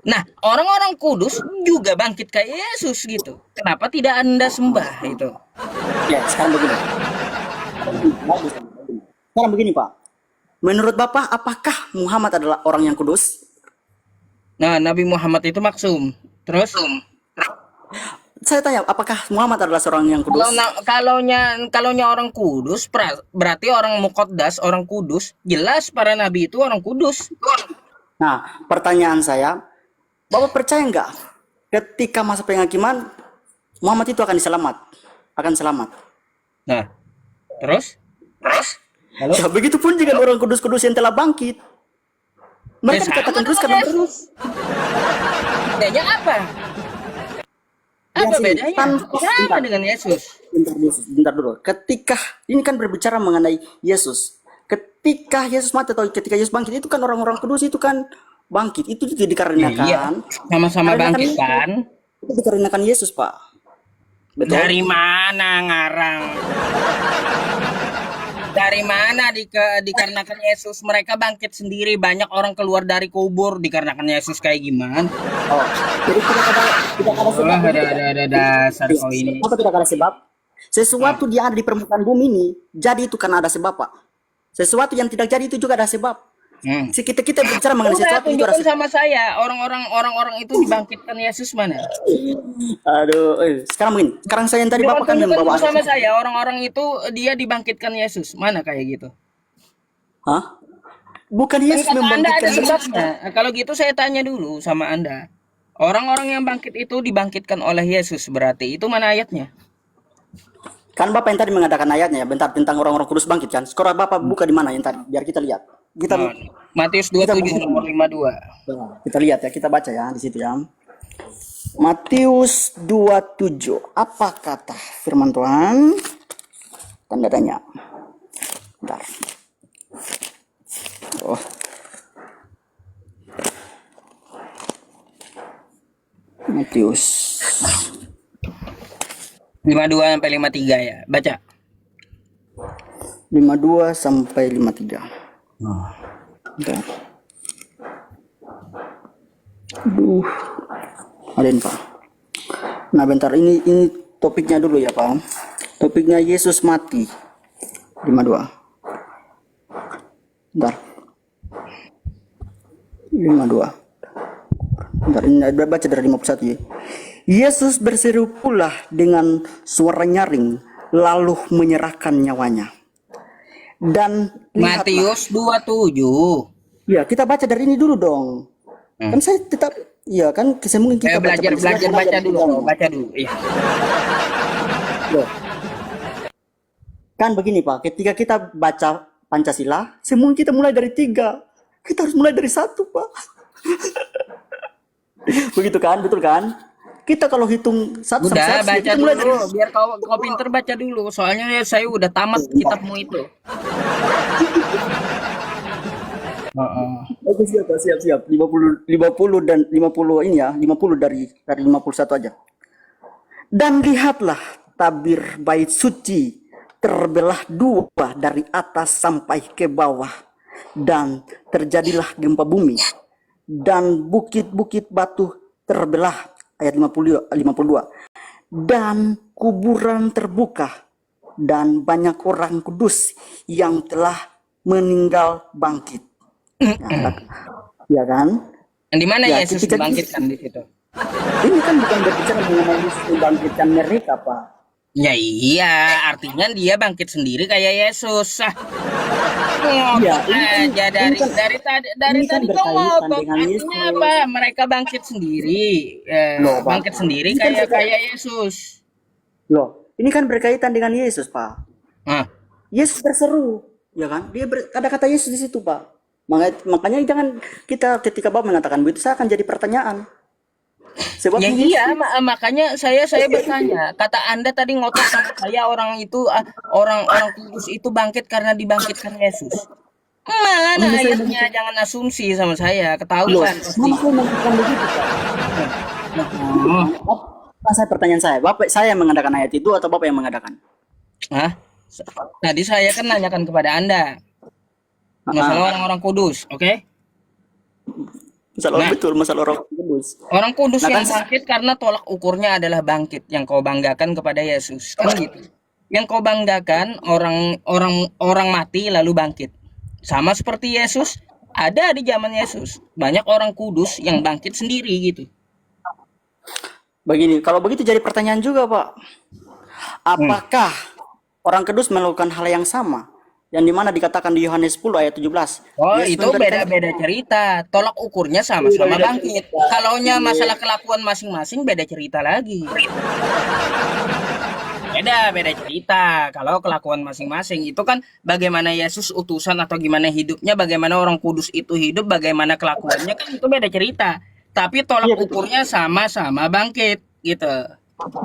Nah, orang-orang kudus juga bangkit kayak Yesus gitu. Kenapa tidak Anda sembah itu? Ya, sekarang begini. Sekarang begini, Pak. Menurut Bapak, apakah Muhammad adalah orang yang kudus? Nah, Nabi Muhammad itu maksum. Terus Saya tanya, apakah Muhammad adalah seorang yang kalau kudus? kalaunya orang kudus berarti orang muqaddas, orang kudus. Jelas para nabi itu orang kudus. Nah, pertanyaan saya, Bapak percaya nggak ketika masa penghakiman Muhammad itu akan akan selamat? Nah, terus? Lalu Ya begitu pun dengan orang kudus-kudus yang telah bangkit. ya Mereka sama dikatakan kudus dengan karena Yesus. Bedanya apa? ya Apa sini, bedanya? Sama dengan Yesus. bentar dulu. Ketika ini kan berbicara mengenai Yesus. Ketika Yesus mati atau ketika Yesus bangkit itu kan orang-orang kudus itu kan bangkit. Itu Ya, iya, dikarenakan sama-sama bangkit Yesus. kan? Itu dikarenakan Yesus, Pak. Betul? Dari mana ngarang? Dari mana dikarenakan Yesus? Mereka bangkit sendiri. Banyak orang keluar dari kubur dikarenakan Yesus kayak gimana? Oh, jadi tidak ada Oh, sebab begitu, Pak. ada dasar kau ini. Apa tidak ada sebab? Sesuatu yang ada di permukaan bumi ini jadi itu karena ada sebab, Pak. Sesuatu yang tidak jadi itu juga ada sebab. Hmm. Kita bicara mengenai Udah sesuatu itu ada tunjukkan sebab. sama saya orang-orang itu dibangkitkan Yesus mana? Aduh, sekarang begini. Sekarang saya yang tadi Bapak kan Tunjukkan membawa dulu sama saya orang-orang itu dia dibangkitkan Yesus mana kayak gitu? Hah? Bukan Kan Yesus kata Anda ada membangkitkan Yesus. sebabnya. Nah, kalau gitu saya tanya dulu sama Anda. Orang-orang yang bangkit itu dibangkitkan oleh Yesus berarti itu mana ayatnya? Kan Bapak yang tadi mengadakan ayatnya ya, bentar tentang orang-orang kudus bangkit kan. Skor Bapak buka di mana yang tadi? Biar kita lihat. Kita Nah, Matius kita 27 nomor 52. kita lihat ya, kita baca ya di situ ya. Matius 27. Apa kata firman Tuhan? Tanda tanya. Bentar. Oh. Matius 52 sampai 53 ya. Baca. 52 sampai 53. Bentar. Aduh. Aden, Pak. Nah, bentar ini topiknya dulu ya, Pak. Topiknya Yesus mati. 52. Bentar. 52. Bentar, ini baca dari 51 ya. Yesus berseru pula dengan suara nyaring, lalu menyerahkan nyawanya. Dan lihatlah. Matius 27. Ya, kita baca dari ini dulu dong. Kan saya tetap, ya kan, mungkin kita Belajar baca dulu, dong. baca dulu. Iya. Loh. Kan begini Pak, ketika kita baca Pancasila, semua kita mulai dari 3. Kita harus mulai dari 1, Pak. Begitu kan, betul kan? Kita kalau hitung 1 sampai Udah 100, ya baca kita mulai dari. dulu, biar kau pinter baca dulu. Soalnya ya saya udah tamat kitabmu itu. Heeh. Oke, siap, Pak. Siap, siap. 50 dan 50 ini ya, 50 dari 51 aja. Dan lihatlah tabir bait suci terbelah dua dari atas sampai ke bawah, dan terjadilah gempa bumi, dan bukit-bukit batu terbelah. Ayat 52. Dan kuburan terbuka, dan banyak orang kudus yang telah meninggal bangkit. Ya kan? Yang di mana Ya, Yesus ketika dibangkitkan di situ? ini kan bukan berbicara mengenai Yesus membangkitkan mereka, Pak. Ya iya, artinya dia bangkit sendiri kayak Yesus. Iya, Ngotot aja dari ini kan tadi kau berkaitan ngotot. dengan Artinya Yesus. apa? Mereka bangkit sendiri, Loh, Pak. bangkit sendiri Ini kan kayak Yesus. loh, ini kan berkaitan dengan Yesus, Pak. Ah, Yesus berseru, ya kan? Ada kata Yesus di situ, Pak. Makanya jangan kita ketika Bapak mengatakan begitu, saya akan jadi pertanyaan. Sebab ya ini iya, makanya saya bertanya. Kata Anda tadi ngotot sama saya orang itu orang kudus itu bangkit karena dibangkitkan Yesus. Mana ini saya ayatnya? Jangan asumsi sama saya, loh, ketahuan pasti. mama saya mengatakan begitu, Pak. Oh, Apa saya pertanyaan saya? Bapak saya yang mengadakan ayat itu atau Bapak yang mengadakan? ah, tadi saya kan nanyakan kepada Anda masalah orang-orang kudus, oke? Masalah Nah, betul, masalah orang kudus. orang kudus Nah kan, yang bangkit karena tolak ukurnya adalah bangkit yang kau banggakan kepada Yesus, kan gitu. Yang kau banggakan orang mati lalu bangkit. Sama seperti Yesus, ada di zaman Yesus banyak orang kudus yang bangkit sendiri gitu. begini, kalau begitu jadi pertanyaan juga, Pak. Apakah orang kudus melakukan hal yang sama? Yang dimana dikatakan di Yohanes 10 ayat 17. Oh, Yesus itu memberikan beda-beda cerita. Tolak ukurnya sama-sama bangkit. Kalaunya masalah kelakuan masing-masing beda cerita lagi. Beda cerita. Kalau kelakuan masing-masing itu kan bagaimana Yesus utusan atau gimana hidupnya, bagaimana orang kudus itu hidup, bagaimana kelakuannya kan itu beda cerita. Tapi tolak Iya, betul. ukurnya sama-sama bangkit gitu.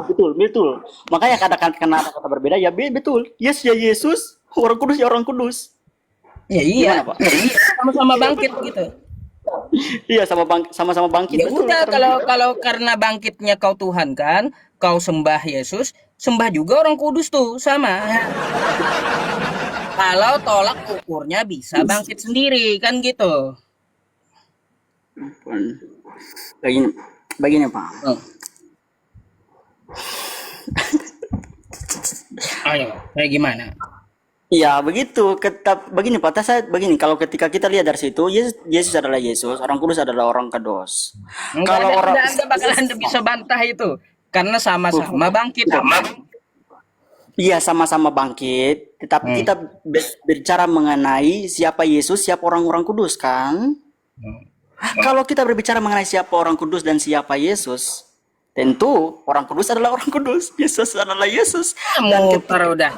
Betul, betul. Makanya karena ada kata berbeda, ya betul. Yes, ya Yesus, orang kudus ya orang kudus. Ya iya, Gimana, Pak? iya, sama-sama bangkit gitu. Iya, sama-sama bangkit. Ya Betul, udah karena kalau karena bangkitnya kau Tuhan kan, kau sembah Yesus, sembah juga orang kudus tuh sama. Kalau tolak ukurnya bisa bangkit sendiri kan gitu. begini, begini, Pak. Oh. Ayo, kayak gimana? Iya, begitu. Begini, Pak. Saya begini, kalau ketika kita lihat dari situ, Yesus adalah Yesus, orang kudus adalah orang kudus. Enggak Kalau ada, orang anda bakal anda bisa bantah itu. Karena sama-sama bangkit. iya sama-sama bangkit, tetapi kita berbicara mengenai siapa Yesus, siapa orang-orang kudus kan? Kalau kita berbicara mengenai siapa orang kudus dan siapa Yesus, tentu orang kudus adalah orang kudus, Yesus adalah Yesus. Dan Muter udah.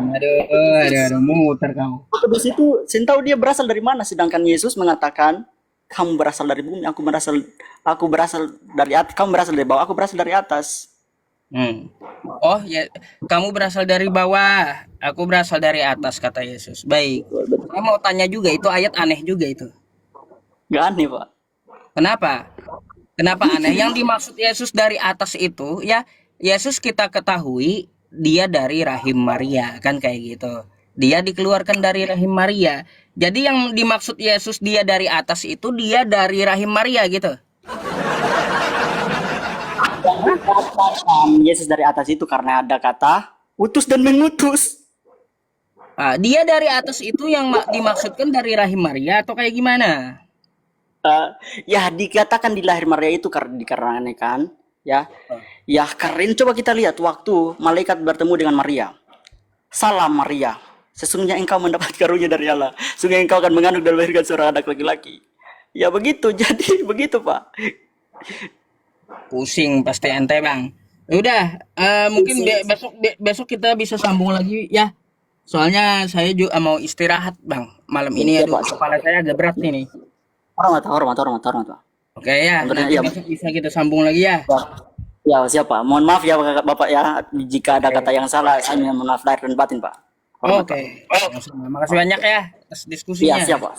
Aduh, muter kamu. kudus itu, saya tahu dia berasal dari mana, sedangkan Yesus mengatakan, kamu berasal dari bumi, aku berasal dari atas, kamu berasal dari bawah, aku berasal dari atas. Oh ya, kamu berasal dari bawah, aku berasal dari atas kata Yesus. Baik. Saya mau tanya juga itu ayat aneh juga itu. Gak aneh, Pak. Kenapa? Kenapa aneh? Yang dimaksud Yesus dari atas itu ya Yesus kita ketahui dia dari rahim Maria kan kayak gitu. Dia dikeluarkan dari rahim Maria. Jadi yang dimaksud Yesus dia dari atas itu dia dari rahim Maria gitu. Yesus dari atas itu karena ada kata utus dan mengutus. Dia dari atas itu yang dimaksudkan dari rahim Maria atau kayak gimana? Ya dikatakan di lahir Maria itu karena dikarenakan ya keren. Coba kita lihat waktu malaikat bertemu dengan Maria. Salam Maria, sesungguhnya engkau mendapat karunia dari Allah, sesungguhnya engkau akan mengandung dan melahirkan seorang anak laki-laki. Ya begitu, jadi begitu, Pak. Pusing pasti ente bang. Udah, mungkin besok kita bisa sambung lagi ya. Soalnya saya juga mau istirahat bang. Malam ini Ya, aduh Pak. kepala saya agak berat ini. Hormat, hormat, hormat, hormat, Pak. Oke ya, Tentunya nanti iya. besok bisa kita sambung lagi ya. Ya, siapa? Mohon maaf ya Bapak ya, jika ada kata yang salah, saya mohon maaf lahir dan batin, Pak. Hormat, Pak. Oke. Sama-sama. Makasih banyak ya atas Iya, diskusinya. siap, Pak.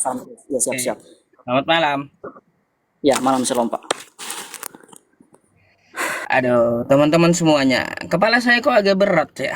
Ya, siap, Oke. siap. Selamat malam. Ya, malam shalom, Pak. Aduh, teman-teman semuanya. Kepala saya kok agak berat ya.